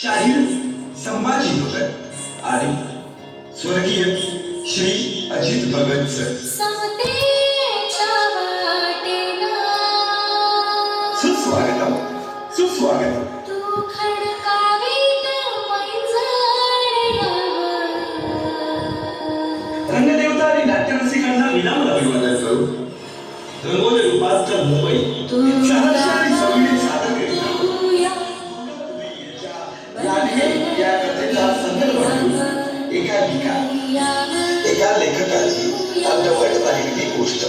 शाहीर संभाजी भगत आणि स्वर्गीय श्री अजित भगत सर सुस्वागतम सुस्वागतम. रंगदेवता आणि नाट्यरसिकांना विनम्र अभिवादन करू. रंगोली रूपांतर मुंबई सहर्ष आणि सविनय सादर करीत या कथेचा संदर्भ घेऊन एका लेखकाची अर्धवट राहिलेली गोष्ट.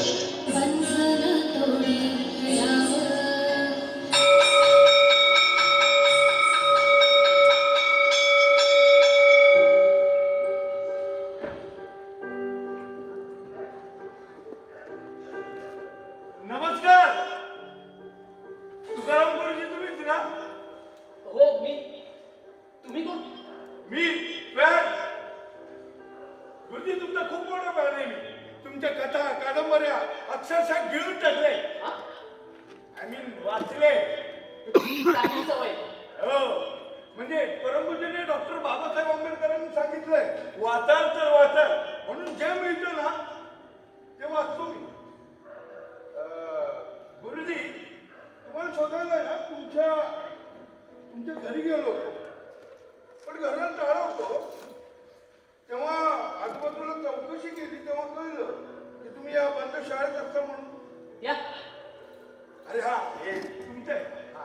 नमस्कार. तुकाराम गुरुजी तुम्हीच ना? हो मी. तुम्ही कोण? मी फॅन. गुरुजी तुमचा खूप मोठा फॅन आहे मी. तुमच्या कथा कादंबऱ्या अक्षरशः गिळून टाकले. आय मीन वाचले. चांगली सवय. हो म्हणजे परमपूजनीय डॉक्टर बाबासाहेब आंबेडकरांनी सांगितलंय वाचाल तर वाचाल, म्हणून जे मिळतं ना ते वाचतो मी. गुरुजी तुम्हाला शोधायला ना तुमच्या घरी गेलो होतो, पण घराला टाळा होतो. तेव्हा आजूबाजूला चौकशी केली तेव्हा कळलं की तुम्ही या बंद शाळेत असता म्हणून. या. अरे हा हे तुमचं आहे. हा.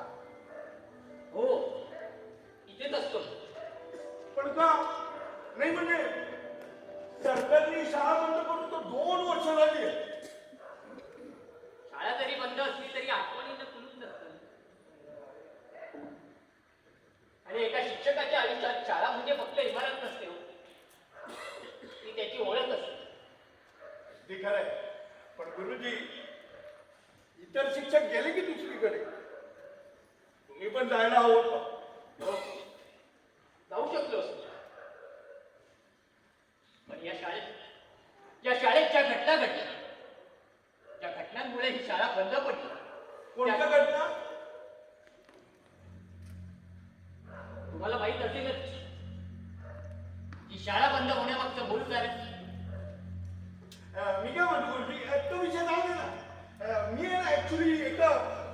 हो इथेच असतो. पण का नाही म्हणजे सरकारने शाळा बंद करून तो 2 वर्ष झाली. शाळा जरी बंद असली तरी आठवणीनं कुलूप नसतं. आणि एका शिक्षकाच्या आयुष्यात शाळा म्हणजे फक्त इमारत नसते हो. ती त्याची ओळख असते. ते खरं आहे. पण गुरुजी इतर शिक्षक गेले की दुसरीकडे, तुम्ही पण जायला हवं होतं. जाऊ शकलो असतो. पण या शाळेत ज्या घटना घडल्या, त्या घटनांमुळे ही शाळा बंद पडली. कोणत्या घटना? तुम्हाला माहित असेलच ही शाळा बंद होण्यामागचं मूळ कारण. मी काय म्हणतो गुरुजी, तो विषय जाऊ दे ना. मी ऍक्च्युली एका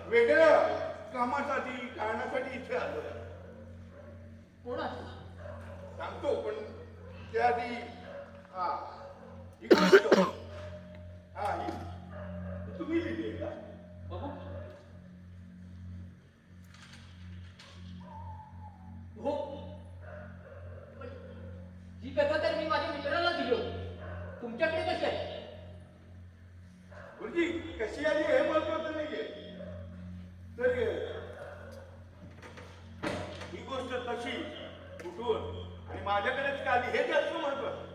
वेगळ्या कारणासाठी इथे आलो. कोणाचं? सांगतो पण त्याआधी हा ही गोष्ट हा ही तुम्ही लिहिली आहे का? बघू. हो पण ही कथा तर मी माझ्या मित्राला दिली होती. तुमच्याकडे कशी आहे? गुरुजी कशी आली हे महत्वाचं नाहीये. तर ही गोष्ट तशी कुठून आणि माझ्याकडेच का आली हे जास्त महत्वाचं.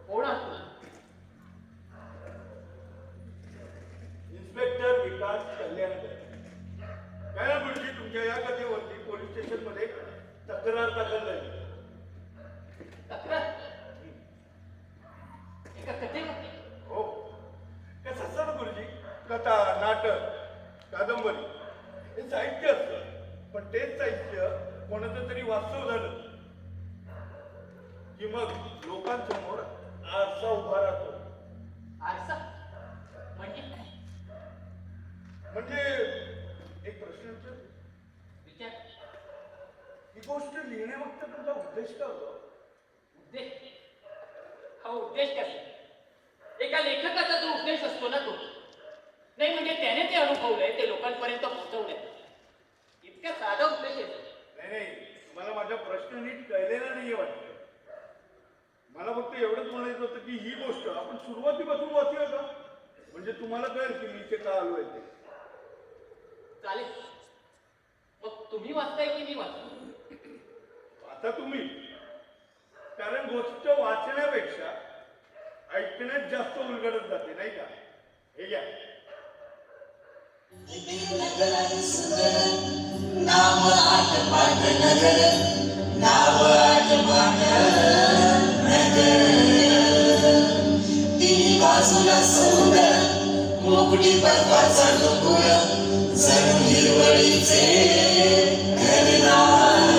कोण असतो? इन्स्पेक्टर विकास कल्याणकर. काय ना गुरुजी तुमच्या या कथेवरती पोलीस स्टेशन मध्ये तक्रार दाखल झाली. तक्रार? एका कथेवर? हो कसं असतं ना गुरुजी, कथा नाटक कादंबरी हे साहित्य असतं. पण तेच साहित्य कोणाचं तरी वास्तव झालं की मग लोकांसमोर आरसा उभा राहतो. आरसा म्हणजे? म्हणजे एक प्रश्न विचार. ही गोष्ट लिहिण्यामागचा तुमचा उद्देश काय होता? उद्देश? हा उद्देश कसा? एका लेखकाचा जो उद्देश असतो ना तो नाही म्हणजे त्याने ते अनुभवलंय ते लोकांपर्यंत पोहोचवलंय. इतका साधा उद्देश आहे. नाही तुम्हाला माझा प्रश्न नीट कळलेला नाहीये वाटतं. मला फक्त एवढंच म्हणायचं होतं की ही गोष्ट आपण सुरुवातीपासून वाचूया का, म्हणजे तुम्हाला कळेल की मी इथे का आलोय ते. चालेल. मग तुम्ही वाचताय की मी वाचतो? आता तुम्ही, कारण गोष्ट वाचण्यापेक्षा ऐकण्यात जास्त उलगडत जाते नाही का. हे घ्या. नाव आटपाट नगर, नाव आटपाट नगर. तिन्ही बाजूला सुंदर मोकळी बर्फाचा डोंगर, जणू हिरवळीचे घरदार.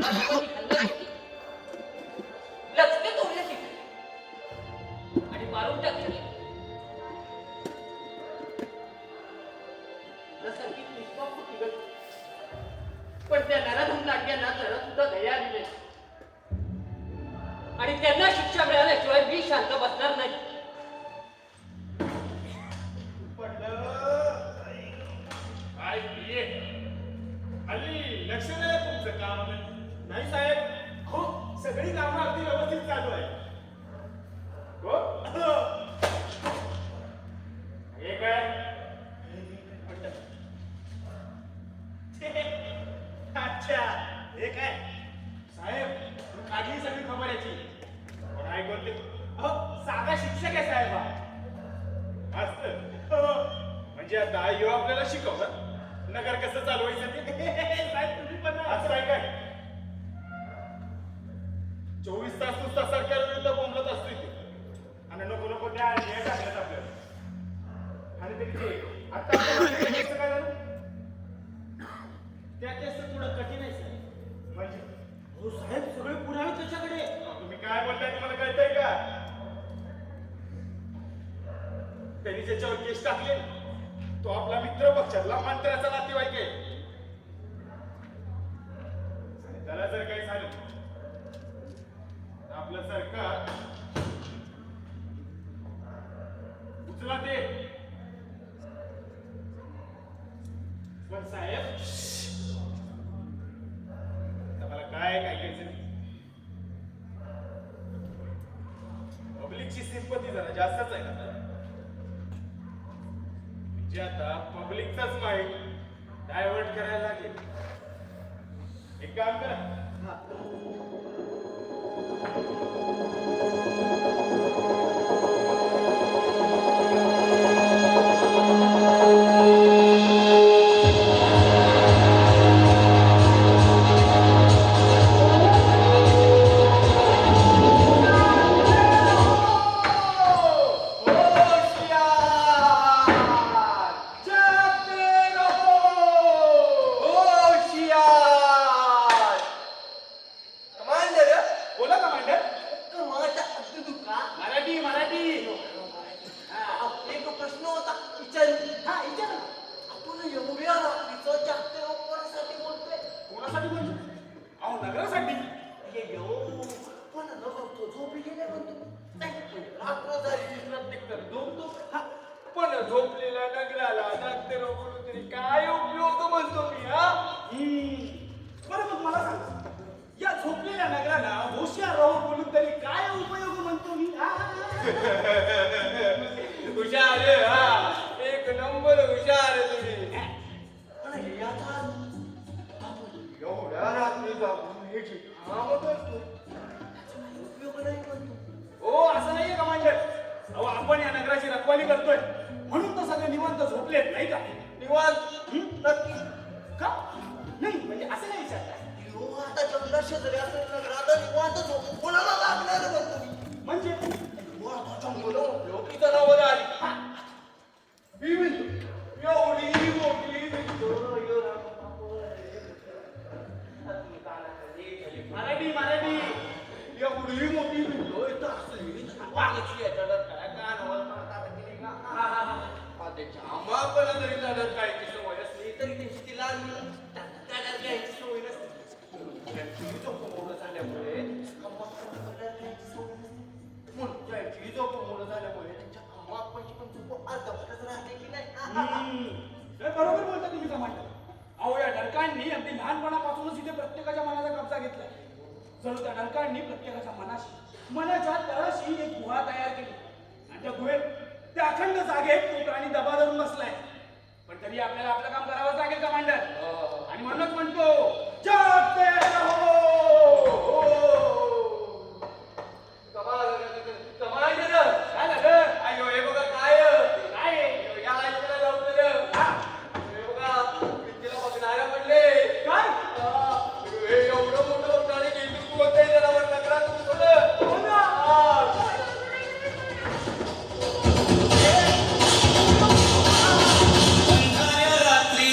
लोकांनी खाल्लं नाही. लचके तोडले तिथे आणि मारून टाकले. संगीत निष्पाप होती गं. पण त्या नराधम नाट्यांना जरा सुद्धा दया आली नाही आणि त्यांना शिक्षा मिळाल्याशिवाय मी शांत बसणार नाही. काय पिये हल्ली लक्ष नाही तुमचं काम नाही साहेब. हो सगळी कामं अगदी व्यवस्थित चालू आहे. हो हे काय अच्छा हे काय साहेब काढली सगळी खबर याची. पण ऐकून साधा शिक्षक आहे साहेब हा. असत म्हणजे आता यो आपल्याला शिकवलं नगर कसं चालवायचं ते. साहेब तुम्ही पण असं आहे काय 24 तास नुसता सरकार विरुद्ध बोंबलत असतो इथे आणि नको नको त्या हे टाकल्यात आपल्याला. आणि ते आता आपण काय झालं त्या केस थोडं कठीण आहे साहेब. म्हणजे हो साहेब सगळे पुरावे त्याच्याकडे. तुम्ही काय बोलताय तुम्हाला कळतंय का? त्यांनी ज्याच्यावर केस टाकले तो आपला मित्र पक्षातला मंत्र्याचा नातेवाईक आहे. त्याला जर काही झालं तर आपलं सरकार उचला ते. पण साहेब मला काय घ्यायचं नाही. पब्लिकची सिंपती जरा जास्तच आहे ना. म्हणजे आता पब्लिकचाच माइंड डायव्हर्ट करायला लागेल. एक काम करा पण झोपलेला नगराला जागते बोलून तरी काय उपयोग म्हणतो मी. हा बरं मग मला सांग या झोपलेल्या नगराला होशियार राहू बोलून तरी काय उपयोग म्हणतो मी. हुशार हा एक नंबर हुशार तुम्ही. एवढ्या रात्री जाऊन हे जे काम करतो उपयोग नाही म्हणतो. हो असं नाहीये कमांडर. अहो आपण या नगराची रखवाली करतोय म्हणून तर सगळे निवांत झोपलेत नाही का. निवांत नक्की का नाही म्हणजे असं नाही विचारताय. आता जंगला शेजारी असं नगरात निवांत झोप कोणाला लागणार म्हणतो म्हणजे लोकी जनावर आली एवढी मोठी मराठी मराठी एवढी मोठी भिंत असली वाघची याच्यावर काय कानावर त्याच्या आम्हाला जरी त्याला कायची सवय असली तरी त्यांची ती लहान त्याला घ्यायची सवय नसते. झोप मोठं झाल्यामुळे झोप मोठं झाल्यामुळे त्यांच्या कामाची पण झोप अर्धवटच राहते की नाही. बरोबर बोलता तुम्ही कमांडर. अहो या ढडकांनी अगदी लहानपणापासूनच इथे प्रत्येकाच्या मनाचा कब्जा घेतलाय. जणू त्या ढडकांनी प्रत्येकाच्या मनाच्या तळाशी एक गुहा तयार केली आणि त्या गुहेत त्या अखंड जागेत तो प्राणी दबा धरून बसलाय. पण तरी आपल्याला आपलं काम करावं लागेल कमांडर. आणि म्हणूनच म्हणतो जागते रहो. कमांडर काय झालं. अयो हे बघा काय काय या ऐकायला लावलं. हे बघा भिंतीला बघणाऱ्या पडले काय हे एवढं मोठं प्राणी घेऊन तू होते जनावर नगरात उठवलं. हो ना रात्री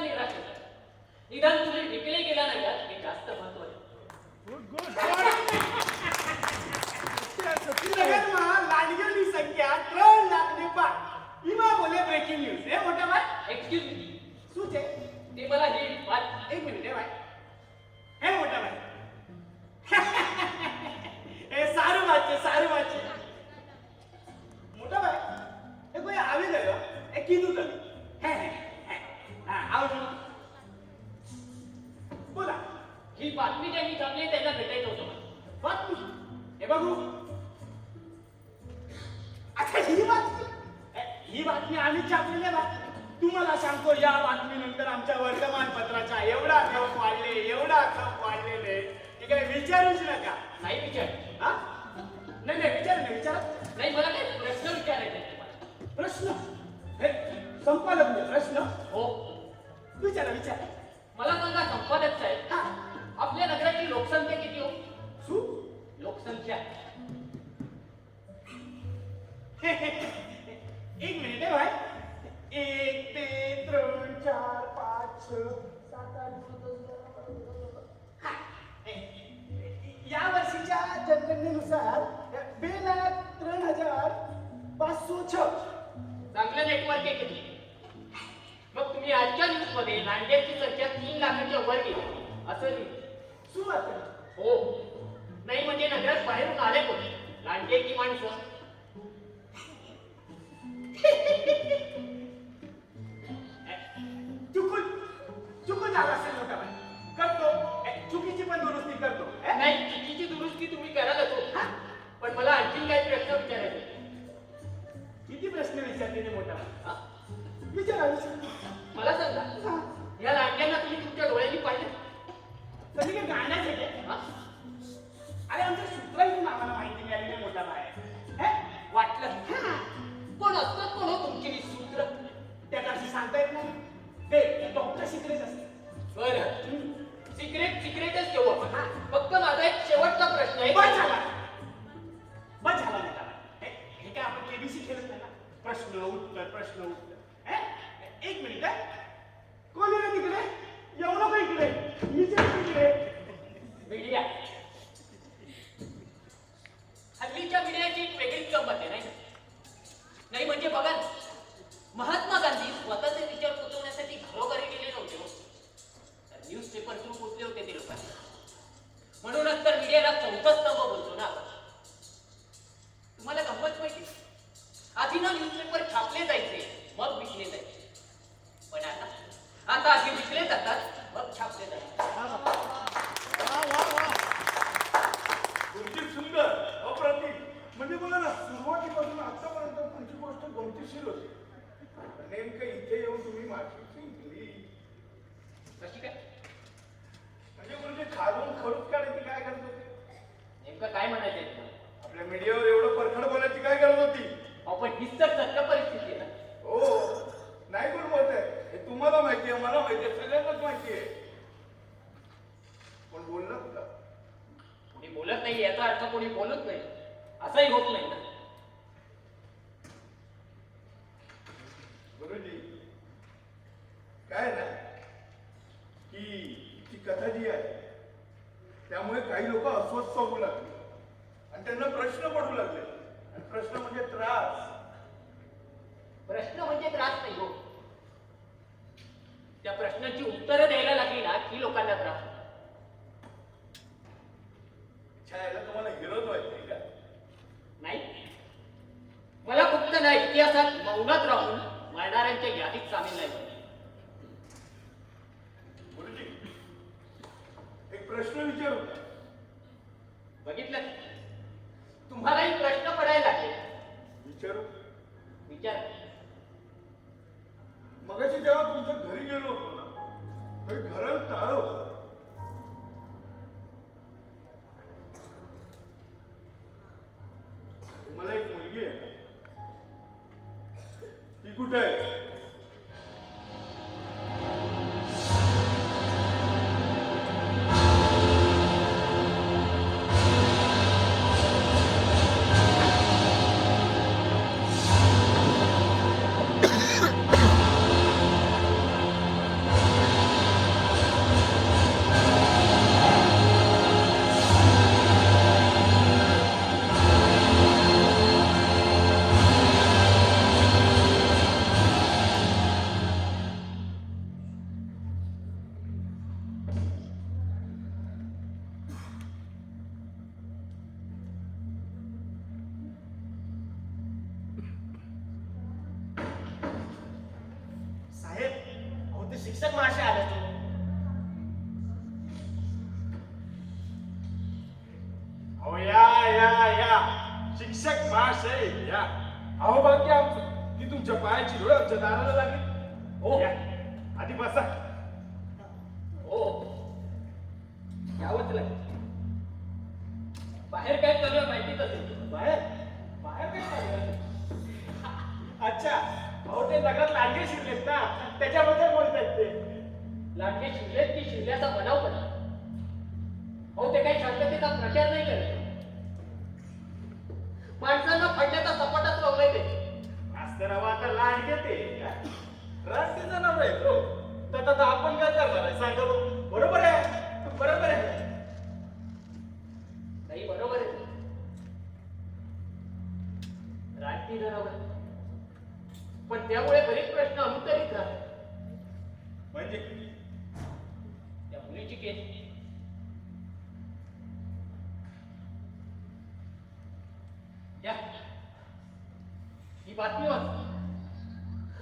निराश होता. निदान तुम्ही विकले गेला नाही का हे जास्त महत्वाचं. सतीनगरमा लाडगेली संख्या 3 लाख ने पार. इमा बोले ब्रेकिंग न्यूज हे मोठा भाई. एक्सक्यूज मी, શું છે ते मला ही बात એક મિનિટ હે ભાઈ હે મોટા ભાઈ એ સારું વાત છે મોટા ભાઈ એ કોઈ આવી ગયો એ કીધું તમે હે હા આવજો બોલા ही बातमी ज्यांनी छापली त्यांना भेटायचं होतं मला. बातमी हे बघू अच्छा ही बातमी आम्ही छापलेली आहे बा. तुम्हाला सांगतो या बातमीनंतर आमच्या वर्तमानपत्राचा एवढा खप वाढलेले की काय विचारूच नका. नाही विचार. हा नाही विचारा नाही, मला काही प्रश्न विचारायचे आहेत तुम्हाला. प्रश्न हे संपादक म्हणजे प्रश्न हो, विचारा मला सांगा संपादक साहेब, हा आपल्या नगराची लोकसंख्या किती हो? सु लोकसंख्या एक मिनिट आहे भाई 1 2 3 4 5 6 7 8 या वर्षीच्या जनगणनेनुसार 2,03,506 चांगलं नेटवर्क आहे किती. मग तुम्ही आजच्या न्यूज मध्ये लांडग्यांची संख्या 3 लाखाच्या वर गेली असं लिहिलं. सुरुवात हो, नाही म्हणजे नगरात बाहेरून आले कोणी लांडग्याची माणसं. चुकून झाला असेल मोठा भाई करतो चुकीची पण दुरुस्ती करतो नाही, चुकीची दुरुस्ती तुम्ही करालच हो. पण मला आणखी काही प्रश्न विचारायचे आहेत. किती प्रश्न विचारते ते मोठा भाई हा? विचारा मला सांगा, या लांडग्यांना तुम्ही तुमच्या डोळ्यांनी पाहिजे? कधी काय गाण्याच येते हा? अरे आमच्या सूत्रांची आम्हाला माहिती मिळाली नाही मोठा भाई वाटलं कोण असतात कोण हो तुमची सूत्र? त्या कशी सांगता येत नाही ते डॉक्टर शिकलेच असते. बरं, सिक्रेटच ठेवू आपण. फक्त माझा एक शेवटचा प्रश्न आहे. बस झाला मोठा भाई हे काय आपण केबीसी खेळत नाही ना. प्रश्न उत्तर एक मिनिट कोण आहे तिकडे येऊ नको इकडे इकडे मीडिया. हल्लीच्या मीडियाची एक वेगळीच गंमत आहे नाही? नाही म्हणजे बघा ना, महात्मा गांधी स्वतःचे विचार पोचवण्यासाठी घरोघरी गेले नव्हते हो. तर न्यूजपेपर थ्रू पोचले होते ते लोकांना. म्हणूनच तर मीडियाला चौथा स्तंभ बोलतो ना आपण. तुम्हाला गंमत माहिती, आधी ना न्यूजपेपर छापले जायचे मग विकले जायचे. पण आता आधी विकले जातात मग छापले जातात. गोष्टी सुंदर अप्रतिम म्हणजे बघा ना सुरुवातीपासून आतापर्यंत तुमची गोष्ट गमतीशीर होती. नेमकं इथे येऊन तुम्ही माझी जिंकली कशी काय? म्हणजे खालून खडूच काढायची काय गरज होती? नेमकं काय म्हणायचंय तुम्हाला? आपल्या मीडियावर एवढं परखड बोलायची काय गरज होती? आपण हीच तर सत्य परिस्थिती आहे ना. हो नाही कोण बोलत आहे हे तुम्हाला माहिती आहे मला माहिती आहे सगळ्यांनाच माहिती आहे. पण बोललं का कोणी बोलत नाही याचा अर्थ कोणी बोलत नाही असंही होत नाही ना. गुरुजी काय ना की ती कथा जी आहे त्यामुळे काही लोक अस्वस्थ होऊ लागले आणि त्यांना प्रश्न पडू लागले. आणि प्रश्न म्हणजे त्रास. प्रश्न म्हणजे त्रास नाही हो. त्या प्रश्नांची उत्तरं द्यायला लागली ना की लोकांना त्रास होतो. छायाला तुम्हाला हिरोच व्हायचंय का? नाही, मला फक्त ना इतिहासात मौनात राहून मरणाऱ्यांच्या यादीत सामील नाही व्हायचं. गुरुजी एक प्रश्न विचारू का? बघितलं, तुम्हालाही प्रश्न पडायला लागले. विचारू. विचार. मगाशी जेव्हा तुमच्या घरी गेलो होतो ना तरी घरात टाळ होतं. तुम्हाला एक मुलगी आहे ती कुठे आहे? शिक्षक महाशय आले तो. अहो या शिक्षक महाशय या. अहो बाकी आमचं ती तुमच्या पायाची धूळ आमच्या दाराला लागली. हो. या, आधी बसा. हो यावंच लागेल. बाहेर काय चालू आहे माहितीच असेल. बाहेर बाहेर काय चालू आहे? अच्छा, अहो ते नगरात लांडगे शिरलेत ना, त्याच्याबद्दल बोलतायत ते. लांडगे शिरलेत की शिरल्याचा बनाव करा. हो ते काही शांततेचा प्रचार नाही करत. माणसांना फडण्याचा सपाटाच लावलाय ते. मास्तर अहो आता लांडगे ते राष्ट्रीय जनावर आहे तो. तर आता आपण काय करणार आहे सांगा बघू. बरोबर आहे, बरोबर आहे. नाही बरोबर आहे. राजकीय जनावर पण त्यामुळे बरेच प्रश्न अनुत्तरित राहतात. म्हणजे त्या मुलीची केस या ही बातमी वाच.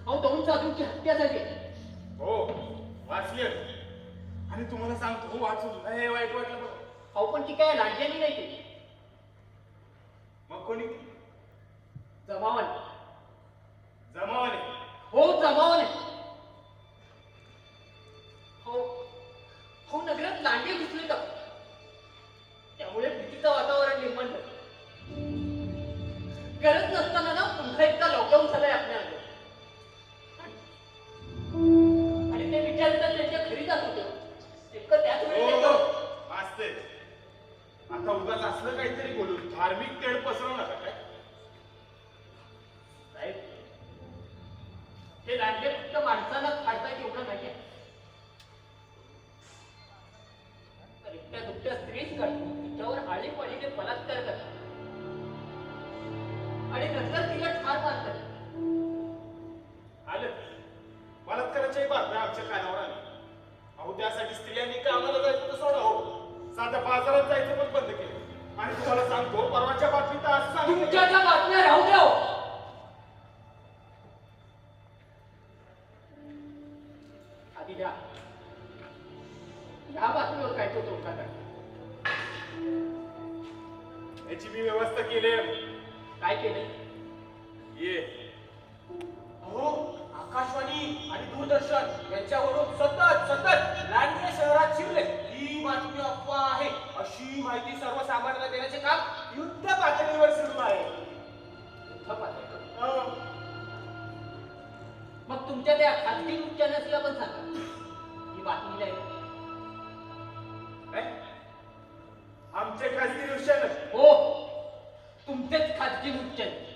अहो दोन साधूंची हत्या झाली. हो वाचली आणि तुम्हाला सांगतो हो वाचून लय वाईट वाटलं बघ. अहो पण ती काय लांडग्यांनी नाही केली. मग कोणी जमावाने. जमावाने. हो जमावाने. हो हो नगरात लांडगे घुसले का त्यामुळे भीतीचं वातावरण निर्माण झालं. गरज नसताना ना पुन्हा एकदा लॉकडाऊन झालंय आपल्याला. आणि ते विचार तर त्यांच्या घरी जात होते. नेमकं त्याच हो वेळी हो वाचते. आता उगाच असलं काहीतरी बोलून धार्मिक तेढ पसरवू नका काय. साहेब हे लांडगे फक्त माणसांना फाडतात एवढं नाहीये. तर एकट्या दुकट्या स्त्रीच काढून तिच्यावर आळीपाळीने बलात्कार करतात आणि नंतर तिला ठार मारतात. आलं बलात्काराच्याही बातम्या आमच्या कानावर आल्या. अहो त्यासाठी स्त्रियांनी कामाला जायचं तर सोडा हो. साध्या बाजारात जायचं पण बंद केलं. आणि तुम्हाला सांगतो परवाच्या बातमीत असं सांगितलं तुमच्या त्या बातम्या राहू द्या हो. आधी द्या या बातमीवर काय तो धोका टाकला. याची मी व्यवस्था केली. काय केलं. ये अहो आकाशवाणी आणि दूरदर्शन यांच्यावरून सतत लांडगे शहरात शिरले ही बातमी अफवा आहे अशी माहिती सर्वसामान्यांना देण्याचे काम युद्ध पातळीवर सुरू आहे. मग तुमच्या त्या खाजगी न्यूज चॅनल्सला पण सांगा ही बातमी आहे. काय? आमचे खासगी नुकसान हो तुमचेच खाजगी न्यूज चॅनल.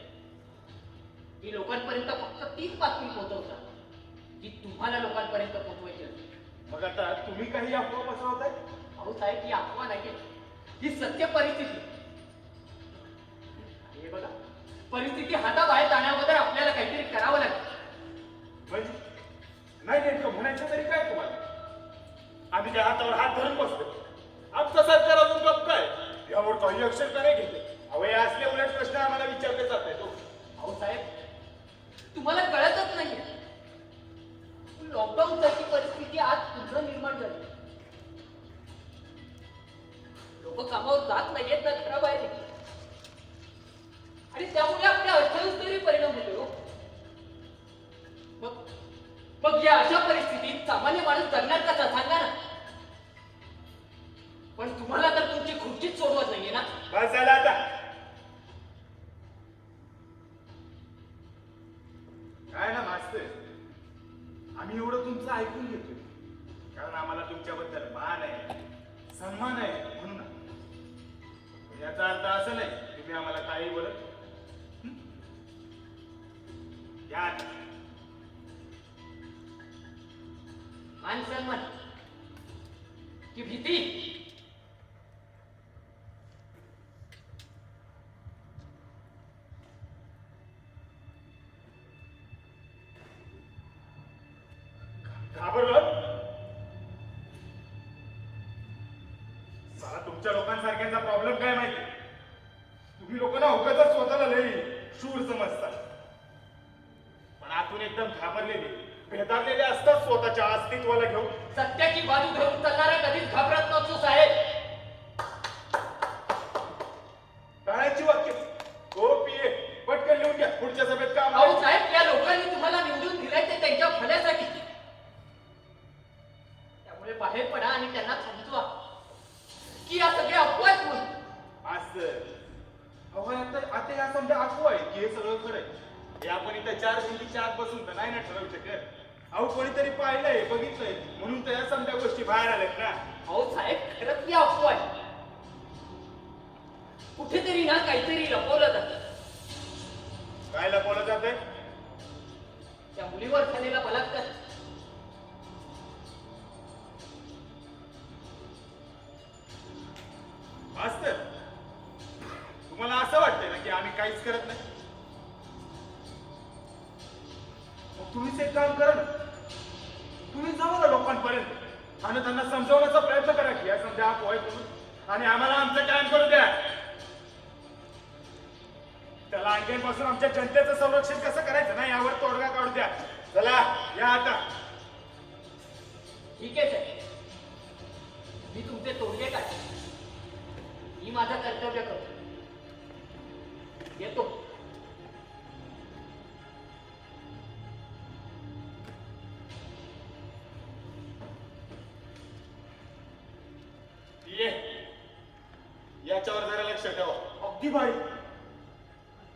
ही लोकांपर्यंत फक्त तीच बातमी पोहोचवतात जी तुम्हाला लोकांपर्यंत पोहोचवायची असते. मग आता तुम्ही काही अफवा पसरवताय. अहो साहेब ही अफवा नाही ही सत्य परिस्थिती. हे बघा परिस्थिती हाताबाहेर जाण्याबद्दल आपल्याला काहीतरी करावं लागेल. म्हणजे नाही नेमकं म्हणायचं तरी काय तुम्हाला. आम्ही त्या हातावर हात धरून बसतो. आमचं सरकार अजून गप्प काय यावर काही अक्षर का नाही घेते. अहो हे असले उलट प्रश्न आम्हाला विचारले जात नाही. अहो साहेब तुम्हाला कळतच नाहीये लॉकडाऊन सारखी परिस्थिती आज पुन्हा निर्माण झाली. लोक कामावर जात नाहीयेत ना घराबाहेर निघतात. आणि त्यामुळे आपल्या अर्थव्यवस्थेवरही परिणाम होतो. मग या अशा परिस्थितीत सामान्य माणूस जगणार कसा सांगा ना. पण तुम्हाला तर तुमची खुर्चीच सोडवत नाहीये ना. बस झालं आता. काय ना मास्तर आम्ही एवढं तुमचं ऐकून घेतोय कारण आम्हाला तुमच्याबद्दल मान आहे सन्मान आहे म्हणून. याचा अर्थ असं नाही तुम्ही आम्हाला काही बोलत. या मान सन्मान की भीती. घाबरलो साला तुमच्या लोकांसारख्यांचा प्रॉब्लेम काय माहिती. तुम्ही लोक ना उगाच स्वतःला लई शूर समजता पण आतून एकदम घाबरलेले भेदारलेले असतात स्वतःच्या अस्तित्वाला घेऊन. सत्याची बाजू घेऊन चालणारा कधीच घाबरत नसतो साहेब. टाळ्याची वाक्य. हो पीए, पटकन लिहून घ्या, पुढच्या सभेत काम अहो आहे. साहेब, या लोकांनी तुम्हाला निवडून दिलाय ते त्यांच्या भल्यासाठी. त्यामुळे बाहेर पडा आणि त्यांना समजवा की या सगळ्या अफवा आहेत म्हणून. असं अहो आता या समजा अफवा आहे की हे सगळं खरं आहे. हे आपण इथं 4 भिंतीच्या आत बसून तर नाही ना ठरवू शकत. अहो कोणीतरी पाहिलंय, बघितलंय म्हणून तर या समजा गोष्टी बाहेर आल्यात ना. अहो साहेब, खरंच ती अफवा आहे. कुठेतरी ना काहीतरी लपवलं जातं. काय लपवलं जातंय? त्या मुलीवर झालेला बलात्कार. असतं. तुम्हाला असं वाटतंय ना की आम्ही काहीच करत नाही? मग तुम्हीच एक काम करा ना, तुम्ही जाऊ ना लोकांपर्यंत आणि त्यांना समजवण्याचा प्रयत्न करा की या समजा अफवा आहे म्हणून, आणि आम्हाला आमचं काम करू द्या. त्याला आणखीपासून आमच्या जनतेचं संरक्षण कसं करायचं ना यावर तोडगा काढू द्या. चला या आता. ठीक आहे साहेब, मी तुमचे तोडगे काय, मी माझं कर्तव्य करतो. येतो. ये याच्यावर जरा लक्ष ठेवा. अगदी भारी.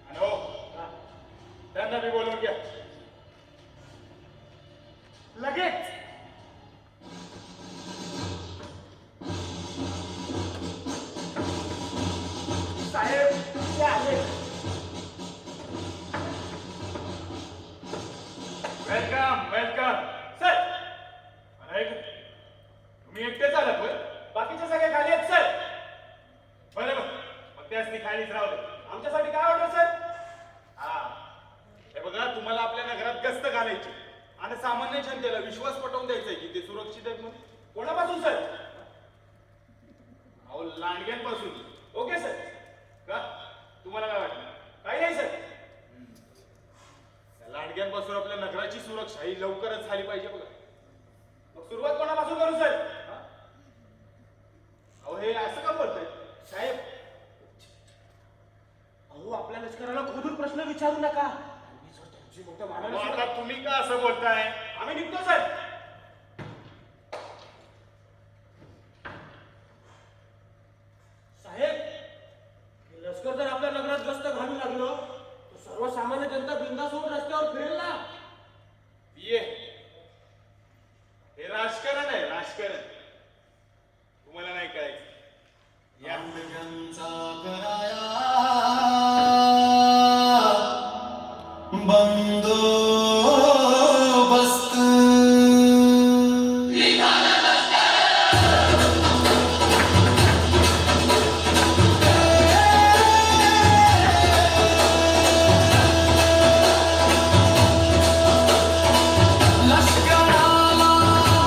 आणि हो, त्यांना बी बोलवून घ्या लगेच. साहेब ते आले. Welcome welcome. सर तुम्ही एकटेच आलात होय? बाकीचे सगळे खाली आहेत सर. बरोबर, मग त्यासनी खालीच राहू दे. आमच्यासाठी काय ऑर्डर सर? हा हे बघा, तुम्हाला आपल्या नगरात गस्त घालायची आणि सामान्य जनतेला विश्वास पटवून द्यायचा आहे की ते सुरक्षित आहेत म्हणून. कोणापासून सर? अहो लांडग्यांपासून. Okay sir. का तुम्हाला काय वाटलं? काही नाही सर. लांडग्यांपासून आपल्या नगराची सुरक्षा ही लवकरच झाली पाहिजे बघा. मग सुरुवात कोणापासून करू सर? अहो हे असं का बोलतंय साहेब, अहो आपल्या लष्कराला खोदून प्रश्न विचारू नका. आम्ही जर त्यांची मोठ्या मग मानाने आता तुम्ही का असं बोलताय? आम्ही निघतो सर. साहेब, हे लष्कर जर आपल्या नगरात गस्त घालू लागलं तर सर्वसामान्य जनता बिंदास होऊन रस्त्यावर फिरेल ना. ये हे राजकारण आहे, राजकारण. तुम्हाला नाही कळायचं. या बंदोबस्त लष्कराला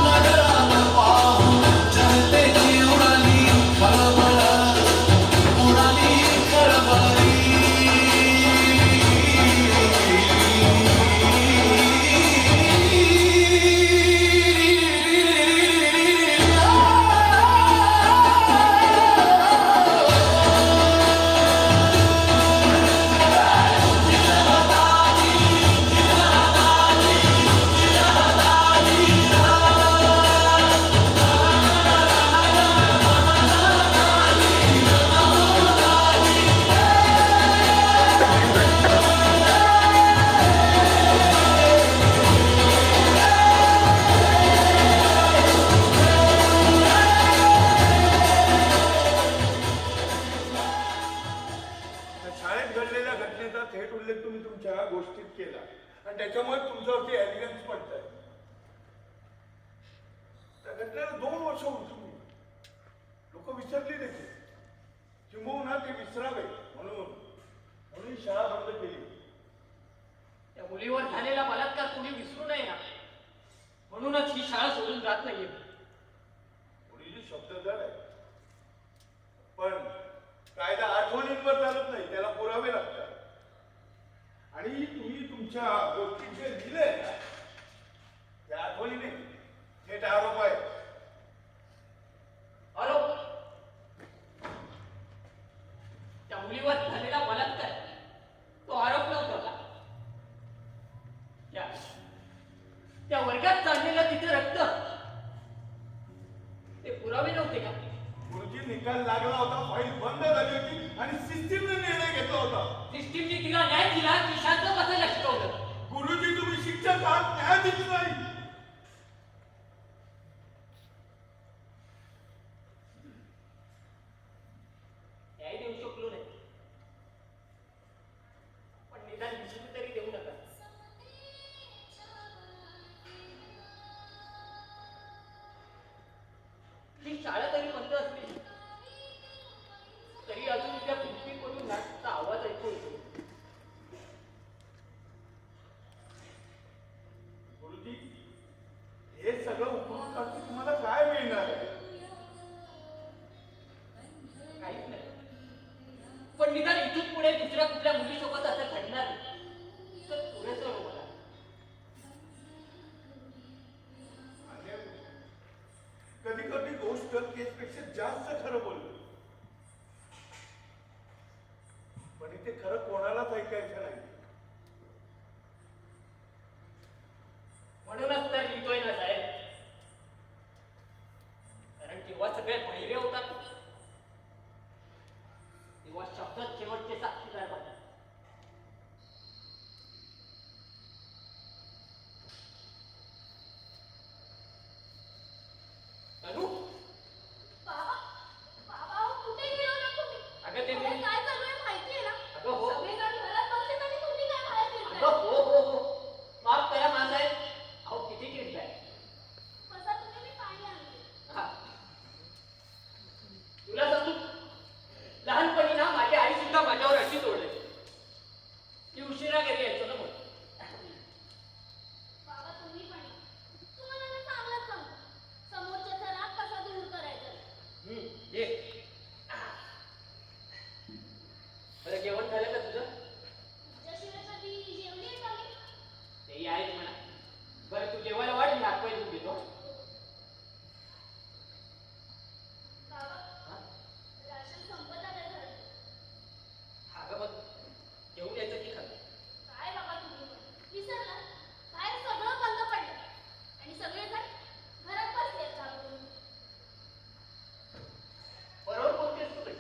नगरात पाहून जनतेची उडाली खळबळ, उडाली खळबळी. शाळेत घडलेल्या घटनेचा थेट उल्लेख तुम्ही तुमच्या गोष्टीत केला आणि त्याच्यामुळे तुमच्यावरती एलिगन्स पडतंय. त्या घटनेला 2 वर्ष उठून लोक विसरली देखील. किंबहुना ते विसरावे म्हणून ही शाळा बंद केली. त्या मुलीवर झालेला बलात्कार कोणी विसरू नये ना, म्हणूनच ही शाळा सोडून जात नाहीये. मुलीची शब्ददार आहे, पण कायदा आठवणींवर चालत नाही, त्याला पुरावे लागतात. आणि तुम्ही तुमच्या गोष्टीत जे लिहिलंय ना त्या वर्गात चाललेलं तिचं रक्त ते पुरावे नव्हते का? गुरुजी निकाल लागला होता, फाईल बंद झाली होती आणि सिस्टीमने निर्णय घेतला होता. सिस्टीमने तिला न्याय दिला की शांत बसायला शिकवलं? गुरुजी तुम्ही शिक्षक आहात, न्यायाधीश नाही. न्याय देऊ शकलो नाही, पण निदान विसरू तरी देऊ नका. ही शाळा तरी बंद असली तरी अजून त्या भिंतीमधून नाचचा आवाज ऐकू येतो. गुरुजी हे सगळं उपयोग करता तुम्हाला काय मिळणार आहे? काहीच नाही, पण निदान इथून पुढे दुसऱ्या कुठल्या मुलीसोबत असं घडणार नाही तर पुरेसं हो मला. कधी कधी गोष्ट केसपेक्षा जास्त खरं बोलतो, पण इथे खरं कोणालाच ऐकायचं नाही. म्हणूनच तर लिहितोय ना साहेब, कारण जेव्हा सगळे बहिरे होतात तेव्हा शब्दात शेवटचे साक्षीदार बनतात. तनु, बाबा, बाबा, कुठे गेला होता तुम्ही? अगं ते अरे, काय चालू आहे माहितीये ना? अगं हो. सगळेजण घरात बसलेत आणि तुम्ही काय बाहेर फिरताय? अगं हो, माफ करा माझासाहेब, अहो किती चिडताय. बसा तुम्ही, मी पाणी आणते. हा. तुला सांगू, लहानपणी ना माझी आई सुद्धा माझ्यावर अशीच ओरडायची की उशिरा घरी यायचो ना म्हणून. बाबा, तुम्ही पण या. तुम्हाला मी चांगलंच सांगतो. समोरच्याचा राग कसा दूर करायचा. ये. बरं, जेवण झालं का तुझं? तुमच्याशिवाय कधी जेवलीये का मी? तेही आहेच म्हणा. बरं, तू जेवायला वाढ, मी हातपाय धुवून घेतो. बाबा, हा? राशन संपत आलं घरात. हा गं, मग जेवून यायचं की खाल्लं? काय बाबा तुम्ही पण? विसरला? बाहेर सगळं बंद पडलं आणि सगळेजण घरात बसलेत घाबरून. बरोबर बोलतेस तू बाई.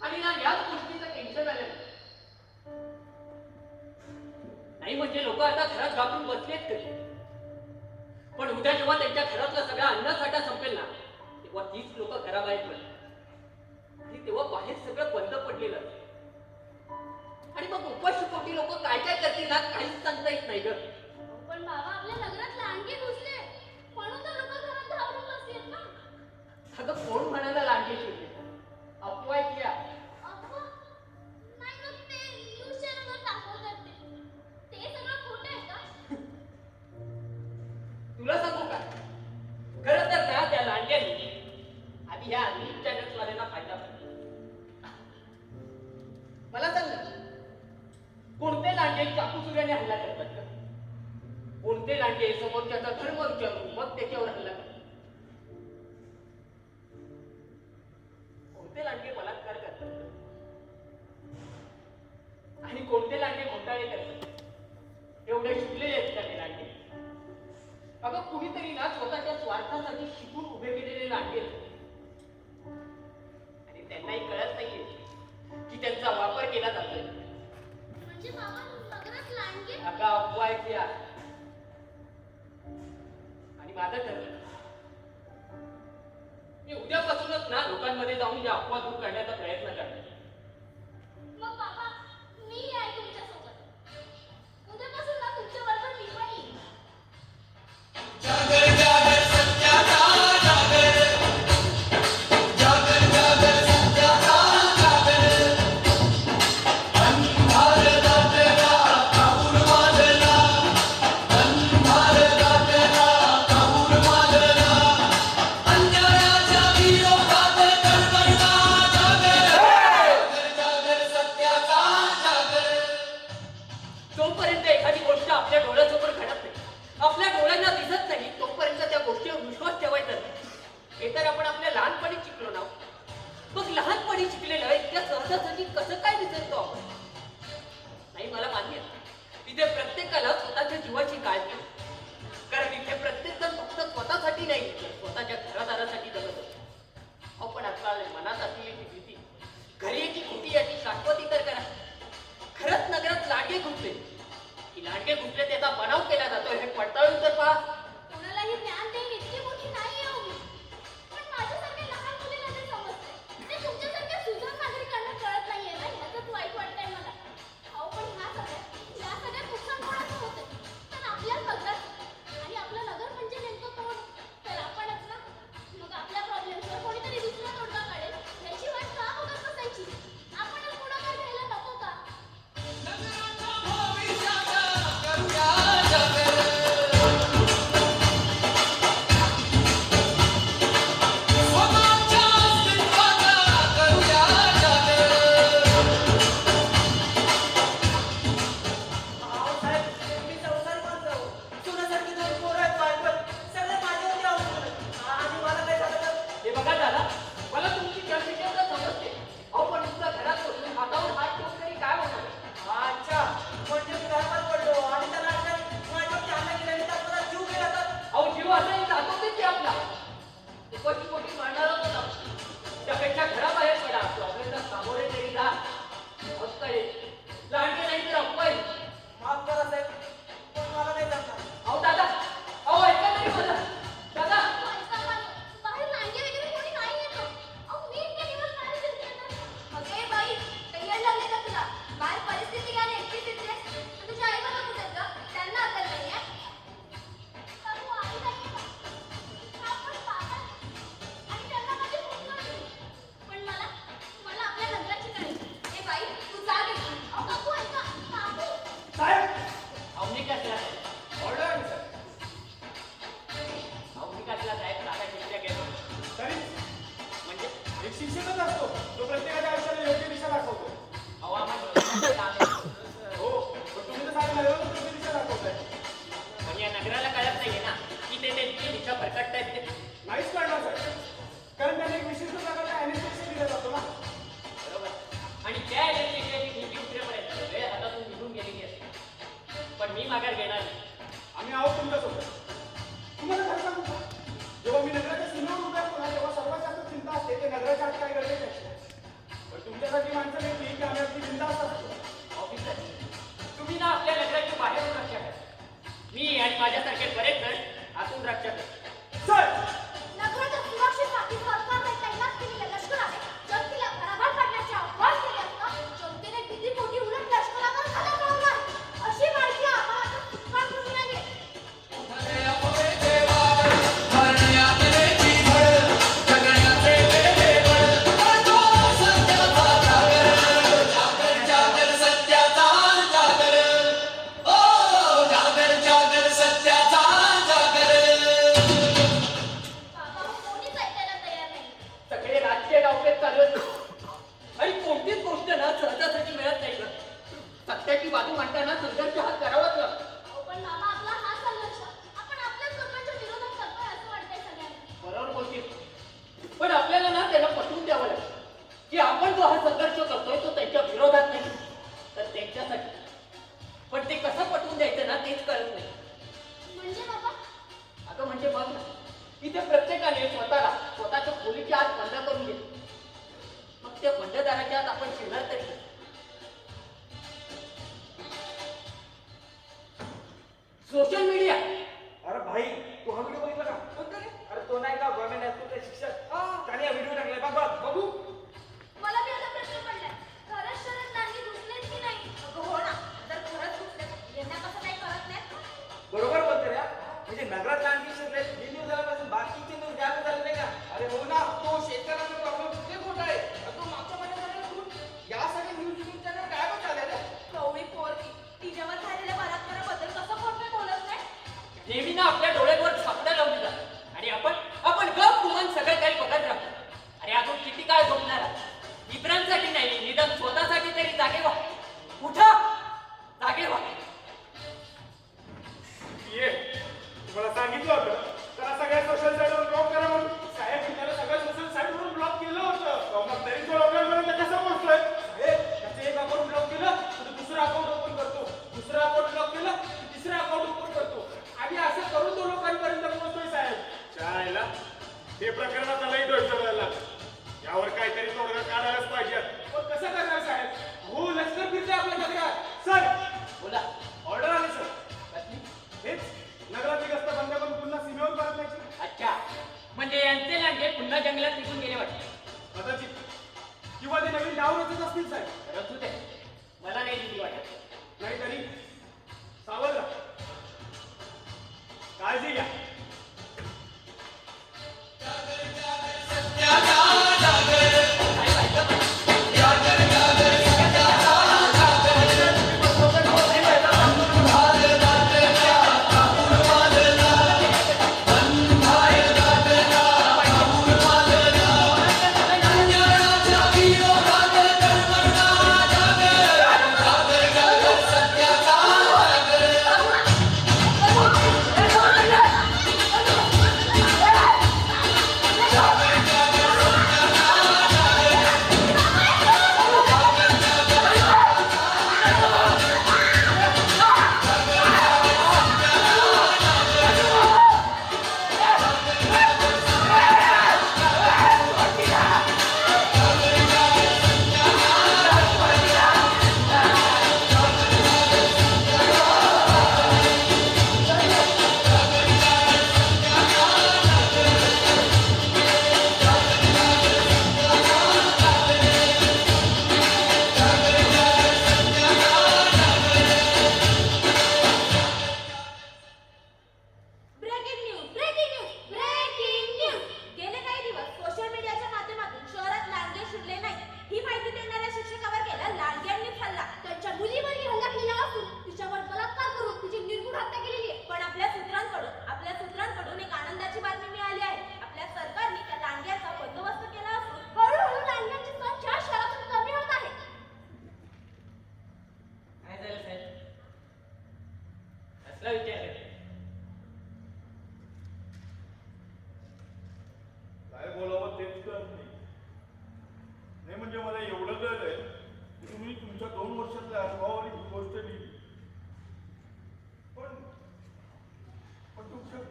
आणि ना याच गोष्टीचं टेन्शन आलं नाही, म्हणजे लोक आता घरात घाबरून बसलेत तरी, पण उद्या जेव्हा त्यांच्या घरातला सगळा अन्नसाठा संपेल ना तेव्हा तीच लोक घराबाहेर पडतील आणि तेव्हा बाहेर सगळं बंद पडलेलं असेल. आणि मग उपाशीपोटी लोक काय काय करतील ना काहीच सांगता येत नाही ग. पण बाबा, आपल्या नगरात लांडगे घुसले म्हणून तर लोक घरात घाबरून बसलेत ना. अगं कोण म्हणायला लांडगे शिरले? अफवा आहे की या? अफवा? नाही ना, ते न्यूज चॅनलवर दाखवतात ते. ते सगळं खोटं आहे का? तुला सांगू का, खरं तर ना त्या लांडग्यांनी आधी ह्या न्यूज चॅनल्सवाल्यांना फायदा पडला. मला सांग ना, कोणते लांडगे चाकूसुऱ्याने हल्ला करतात का? कोणते लांडगे समोरच्याचा धर्म विचारून मग त्याच्यावर हल्ला करतात? कोणते लांडगे बलात्कार करतात आणि कोणते लांडगे घोटाळे करतात? एवढे शिकलेले आहेत का ते लांडगे? अगं कुणीतरी ना स्वतःच्या स्वार्थासाठी शिकून उभे केलेले लांडगे आहेत. आणि त्यांनाही कळत नाहीये की त्यांचा वापर केला जातोय. म्हणजे बाबा, नगरात लांडगे? अगं अफवा आहे की या? आणि माझं ठरलं, मी उद्यापासूनच ना लोकांमध्ये जाऊन या अफवा दूर करण्याचा प्रयत्न करणार. मग बाबा, मी आहे तुमच्यासोबत. उद्यापासून ना तुमच्या बरोबर मी पण येईन. जागर जागर सत्याचा जागर जागर जागर सत्याचा जागर अंधार दाटला कापूर माजला अंधार दाटला कापूर माजला अन्यायाच्या विरोधात कडकडला जागर नागराला कळत नाहीये ना की ते त्यांची दिशा भरकटतायत ते. नाहीच कळणार साहेब, कारण त्यांना एक विशिष्ट प्रकारचा अॅनेस्थेशिया दिला जातो ना. बरोबर. आणि त्या इलेक्ट्रिशियनची ड्युटी उतरेपर्यंत वेळ हातातून निघून गेलेली असते. पण मी माघार घेणार नाही. आम्ही आहोत तुमच्यासोबत. तुम्हाला खरं सांगू का, जेव्हा मी नगराच्या सीमेवर उभे असतो ना, तेव्हा सर्वात जास्त चिंता असते ते नगराच्या आत काय गरजेचे असते. पण तुमच्यासाठी माणसं नाही की आम्ही अगदी बिनधास्त असतो. ऑफिसर, तुम्ही ना आपल्या नगराची बाहेरून रक्षा करा. मी आणि माझ्यासारखे बरेच जण आतून रक्षा करतो. सर, नगराच्या सुरक्षेसाठी सरकारने तैनात केलेले लष्कर आहे. जनतेला घराबाहेर काढण्याचे आव्हान केले असता जनतेने किती मोठी उलट लष्करावर हल्ला चढवला. अशी माहिती आम्हाला आता सुटका करून नाही देत. बाबा कोणीच ऐकायला तयार नाही. सगळे राजकीय डावपेच चालू आहेत. आणि कोणतीच गोष्ट ना सहजासहजी मिळत नाही ग. सत्याची बाजू मांडताना संघर्ष हा करावाच लागतो. अहो, पण मामा आपला हा संघर्ष आपण आपल्याच लोकांच्या विरोधात करतोय असं वाटतंय सगळ्यांना. बरोबर बोलतील. पण आपल्याला ना त्याला पटवून द्यावं लागेल की आपण जो हा संघर्ष करतोय तो त्यांच्या विरोधात नाही तर त्यांच्यासाठी. पण ते कसं पटवून द्यायचं ना तेच कळत नाही. म्हणजे बाबा अगं म्हणजे बघ ना, इथे प्रत्येकाने स्वतःच्या खोलीच्या आत बंद करून घेतली. मग त्या बंडदाराच्या आत आपण शिरणार तरी कसं? Social media. अरे भाई, तू हा व्हिडिओ बघितला का? अरे तो नाही का गव्हर्नमेंट हायस्कूलचा शिक्षक, त्याने हा व्हिडिओ टाकलाय. बघ बघ बघू. मला बी आता प्रश्न पडलाय. खरंच शरद लांडगे घुसलेत की नाही? अगं हो ना. जर खरंच घुसलेत यांना कसं काही करत नाहीत? बरोबर बोलते रे. म्हणजे नगरात आणखी शिरले हे न्यूज झाल्यापासून बाकीचे न्यूज जास्त झाले नाही का? अरे हो ना, तो शेतकऱ्यांचा प्रॉब्लेम किती मोठा आहे. तो मागच्या महिन्यात या सगळ्या न्यूज चॅनल काय पण झाले रे. कवळी पोरगी तिच्यावर झालेल्या बलात्काराबद्दल कसं खोटं बोलत नाही? नेहमी ना आपल्या डोळ्यावर छापडं लावली जातात आणि आपण गप गुमान सगळं काही बघत राहतो. अरे अजून किती काळ झोपणार आहात? इतरांसाठी नाही निदान स्वतःसाठी तरी जागे व्हा. उठा, जागे व्हा. ये तुम्हाला सांगितलं होतं त्याला सगळ्या सोशल साईटवर ब्लॉक करा म्हणून. साहेब, मी त्याला सगळ्या सोशल साईटवरून ब्लॉक केलं होतं. मग तरी तो लोकांपर्यंत कसं पोहोचतोय? त्याचं एक अकाउंट ब्लॉक केलं तर दुसरं अकाउंट ओपन करतो, दुसरं अकाउंट ब्लॉक केलं तर तिसरं अकाउंट ओपन करतो आणि असं करून तो लोकांपर्यंत पोहोचतोय. साहेब, चायला हे प्रकरण आता लई डोळसं झालं. यावर काहीतरी तोडगा काढायलाच पाहिजे. पण कसं करणार साहेब? हो, लष्कर फिरते आपल्या नगरात. सर, बोला. ऑर्डर आली सर. कसली? हेच नगराची गस्त बंद करून पुन्हा सीमेवर परतण्याची. अच्छा, म्हणजे यांचे लांडगे पुन्हा जंगलात निघून गेले वाटते. कदाचित, किंवा ते नवीन डाव रचत असतील साहेब. खरंच होते. मला नाही दिली वाटत. नाहीतरी सावध राहा. काळजी घ्या.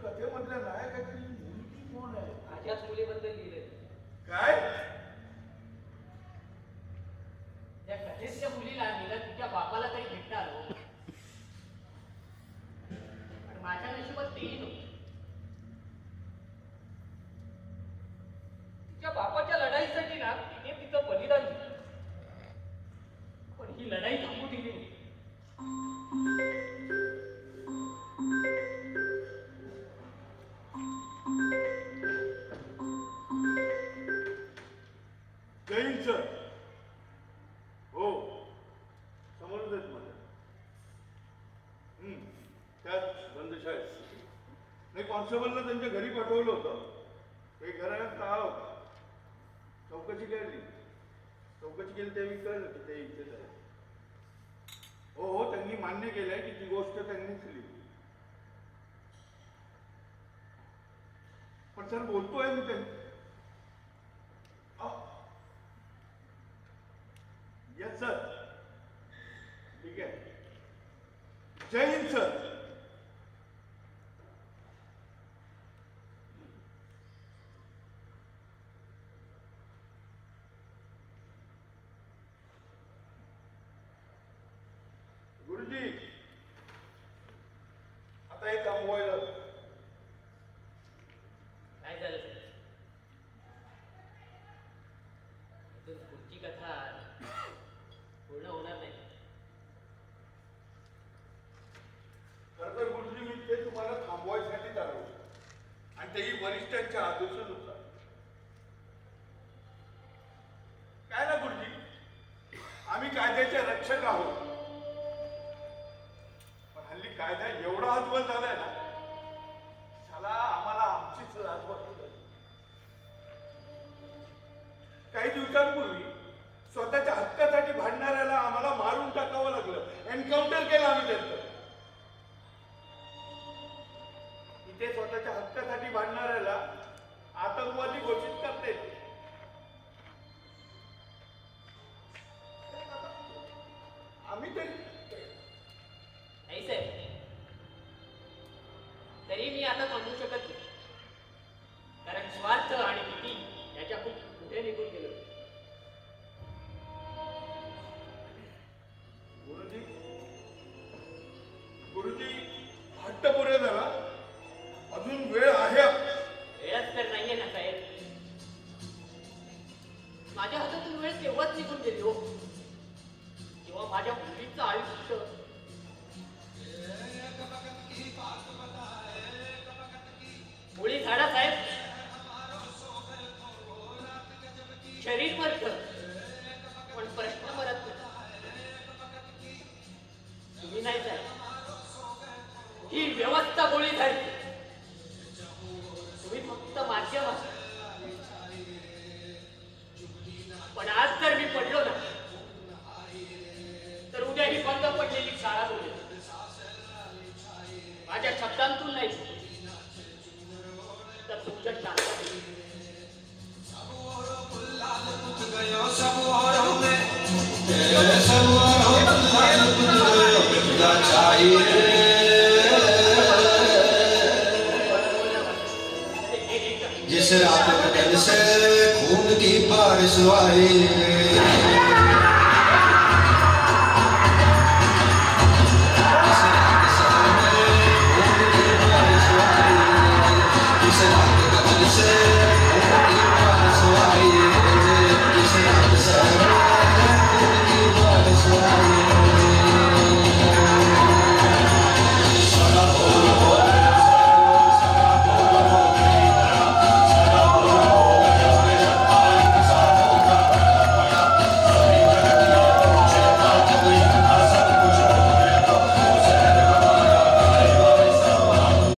कथेमधल्या नायकाची मुलगी कोण आहे? माझ्याच मुलीबद्दल लिहिलंय. काय? त्या कथेतल्या मुलीला निदान तिच्या बापाला तरी भेटता आलो. पण माझ्या नशिबात तेही नव्हतं. तिच्या बापाच्या लढाईसाठी ना तिने तिचं बलिदान दिलं. पण ही लढाई थांबू दिली नाही. जैन सर. हो, समजलंच मला. त्याच बंदशाळेत. नाही, कॉन्स्टेबलला त्यांच्या घरी पाठवलं होतं. ते घरात का होता. चौकशी केली तेव्हा कळलं की ते इथेच आहे. हो, त्यांनी मान्य केलंय की ती गोष्ट त्यांनीच लिहिली. पण सर बोलतोय मी त्यांनी. Yes sir. ठीक आहे. जय हिंद सर. गुरुजी, आता हे थांबवायला. काय झालं अजून पुढची कथा पूर्ण होणार नाही. खरं तर गुरुजी, मी ते तुम्हाला थांबवायसाठीच आलो होतो. आणि तेही वरिष्ठांच्या आदेशानुसार. काय ना गुरुजी, आम्ही कायद्याचे रक्षक आहोत. पण हल्ली कायदा एवढा हतबल झालाय ना, त्याला आम्हाला आमचीच लाज वाटू लागली. काही दिवसांपूर्वी स्वतःच्या हक्कासाठी भांडणाऱ्याला आम्हाला मारून टाकावं लागलं. एन्काउंटर केलं आम्ही त्यांचं. इथे स्वतःच्या हक्कासाठी भांडणाऱ्याला आतंकवादी घोषित करते. आम्ही ते नाही साहेब, तरी मी आता थांबू शकत नाही. कारण स्वार्थ आणि भीती याच्या खूप पुढे निघून गेलो. गुरुजी, हट्ट पुरे झाला. अजून वेळ आहे. वेळच तर नाहीये ना साहेब. माझ्या हातातून वेळ तेव्हाच निघून गेली हो, जेव्हा माझ्या मुलीचं आयुष्य मुळी झाडा साहेब. शरीर मरतं पण प्रश्न मरत नाही. तुम्ही नाही साहेब, ही व्यवस्था गोळी झाली. तुम्ही फक्त माध्यम आहात. पण आज जर मी पडलो ना, तर उद्या ही बंद पडलेली शाळा बोलेल. माझ्या शब्दांतून नाही तर तुमच्या शांत. गयो सब औरों में सब औरों में चाहिए. जिस रात बदल से खून की बारिश आई